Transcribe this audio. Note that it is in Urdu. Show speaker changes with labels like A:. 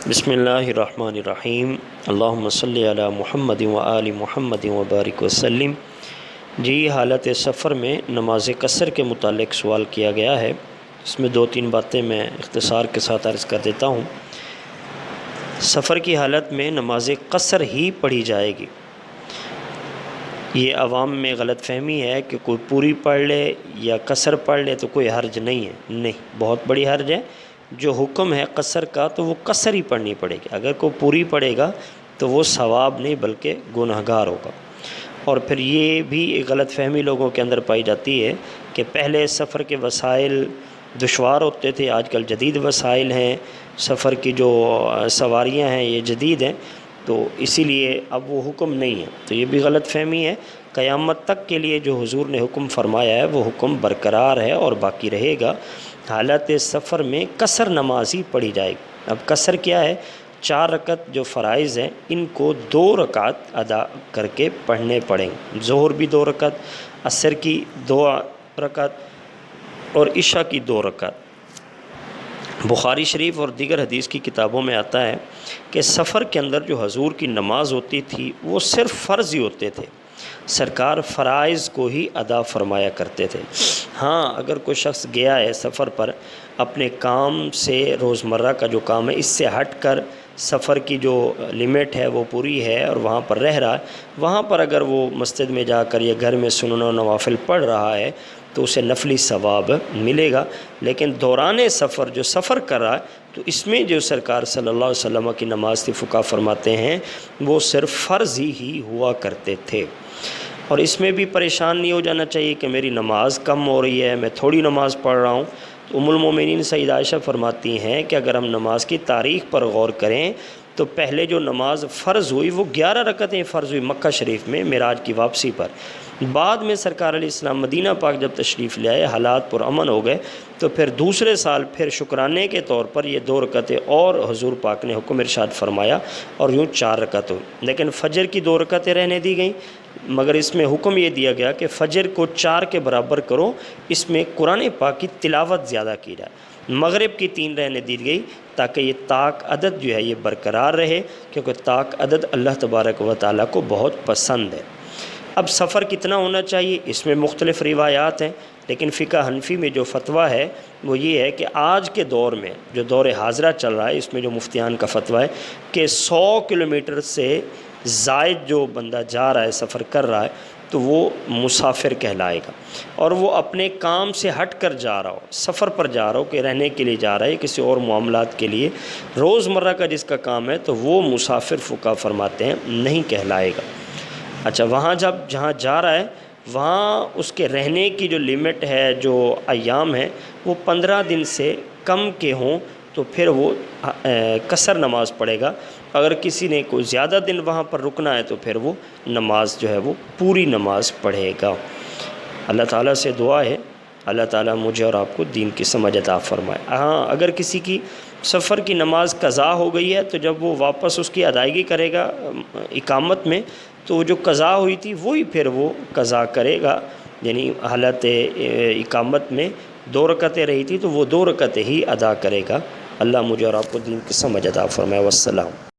A: بسم اللہ الرحمن الرحیم اللہم صلی علی محمد و آل محمد و بارک وسلم۔ جی، حالت سفر میں نماز قصر کے متعلق سوال کیا گیا ہے۔ اس میں 2-3 باتیں میں اختصار کے ساتھ عرض کر دیتا ہوں۔ سفر کی حالت میں نماز قصر ہی پڑھی جائے گی۔ یہ عوام میں غلط فہمی ہے کہ کوئی پوری پڑھ لے یا قصر پڑھ لے تو کوئی حرج نہیں ہے۔ نہیں، بہت بڑی حرج ہے۔ جو حکم ہے قصر کا تو وہ قصر ہی پڑھنی پڑے گی۔ اگر کوئی پوری پڑھے گا تو وہ ثواب نہیں بلکہ گنہگار ہوگا۔ اور پھر یہ بھی ایک غلط فہمی لوگوں کے اندر پائی جاتی ہے کہ پہلے سفر کے وسائل دشوار ہوتے تھے، آج کل جدید وسائل ہیں، سفر کی جو سواریاں ہیں یہ جدید ہیں، تو اسی لیے اب وہ حکم نہیں ہے۔ تو یہ بھی غلط فہمی ہے۔ قیامت تک کے لیے جو حضور نے حکم فرمایا ہے وہ حکم برقرار ہے اور باقی رہے گا۔ حالت سفر میں قصر نماز ہی پڑھی جائے گی۔ اب قصر کیا ہے؟ 4 رکعت جو فرائض ہیں ان کو 2 رکعت ادا کر کے پڑھنے پڑیں گے۔ ظہر بھی 2 رکعت، عصر کی 2 رکعت اور عشاء کی 2 رکعت۔ بخاری شریف اور دیگر حدیث کی کتابوں میں آتا ہے کہ سفر کے اندر جو حضور کی نماز ہوتی تھی وہ صرف فرض ہی ہوتے تھے، سرکار فرائض کو ہی ادا فرمایا کرتے تھے۔ ہاں، اگر کوئی شخص گیا ہے سفر پر اپنے کام سے، روزمرہ کا جو کام ہے اس سے ہٹ کر سفر کی جو لمٹ ہے وہ پوری ہے اور وہاں پر رہ رہا ہے، وہاں پر اگر وہ مسجد میں جا کر یا گھر میں سنن و نوافل پڑھ رہا ہے تو اسے نفلی ثواب ملے گا۔ لیکن دوران سفر جو سفر کر رہا ہے تو اس میں جو سرکار صلی اللہ علیہ وسلم کی نماز تھی، فقہا فرماتے ہیں وہ صرف فرض ہی ہوا کرتے تھے۔ اور اس میں بھی پریشان نہیں ہو جانا چاہیے کہ میری نماز کم ہو رہی ہے، میں تھوڑی نماز پڑھ رہا ہوں۔ تو ام المومنین سیدہ عائشہ فرماتی ہیں کہ اگر ہم نماز کی تاریخ پر غور کریں تو پہلے جو نماز فرض ہوئی وہ 11 رکعتیں فرض ہوئی مکہ شریف میں معراج کی واپسی پر۔ بعد میں سرکار علیہ السلام مدینہ پاک جب تشریف لے آئے، حالات پرامن ہو گئے، تو پھر دوسرے سال پھر شکرانے کے طور پر یہ 2 رکعتیں اور حضور پاک نے حکم ارشاد فرمایا اور یوں 4 رکعت ہوئی۔ لیکن فجر کی 2 رکعتیں رہنے دی گئیں، مگر اس میں حکم یہ دیا گیا کہ فجر کو 4 کے برابر کرو، اس میں قرآن پاک کی تلاوت زیادہ کی جائے۔ مغرب کی 3 رہنے دی گئی تاکہ یہ طاق عدد جو ہے یہ برقرار رہے، کیونکہ طاق عدد اللہ تبارک و تعالیٰ کو بہت پسند ہے۔ اب سفر کتنا ہونا چاہیے اس میں مختلف روایات ہیں، لیکن فقہ حنفی میں جو فتویٰ ہے وہ یہ ہے کہ آج کے دور میں جو دور حاضرہ چل رہا ہے اس میں جو مفتیان کا فتویٰ ہے کہ 100 کلومیٹر سے زائد جو بندہ جا رہا ہے، سفر کر رہا ہے، تو وہ مسافر کہلائے گا۔ اور وہ اپنے کام سے ہٹ کر جا رہا ہو، سفر پر جا رہا ہو کہ رہنے کے لیے جا رہا ہے، کسی اور معاملات کے لیے، روزمرہ کا جس کا کام ہے، تو وہ مسافر فقہا فرماتے ہیں نہیں کہلائے گا۔ اچھا، وہاں جہاں جا رہا ہے وہاں اس کے رہنے کی جو لمٹ ہے، جو ایام ہے، وہ 15 دن سے کم کے ہوں تو پھر وہ قصر نماز پڑھے گا۔ اگر کسی نے کوئی زیادہ دن وہاں پر رکنا ہے تو پھر وہ نماز جو ہے وہ پوری نماز پڑھے گا۔ اللہ تعالیٰ سے دعا ہے اللہ تعالیٰ مجھے اور آپ کو دین کی سمجھ عطا فرمائے۔ ہاں، اگر کسی کی سفر کی نماز قضا ہو گئی ہے تو جب وہ واپس اس کی ادائیگی کرے گا اقامت میں، تو وہ جو قضا ہوئی تھی وہی پھر وہ قضا کرے گا، یعنی حالت اقامت میں 2 رکعتیں رہی تھی تو وہ 2 رکعتیں ہی ادا کرے گا۔ اللہ مجھے اور آپ کو دین کی سمجھ عطا فرمائے۔ والسلام۔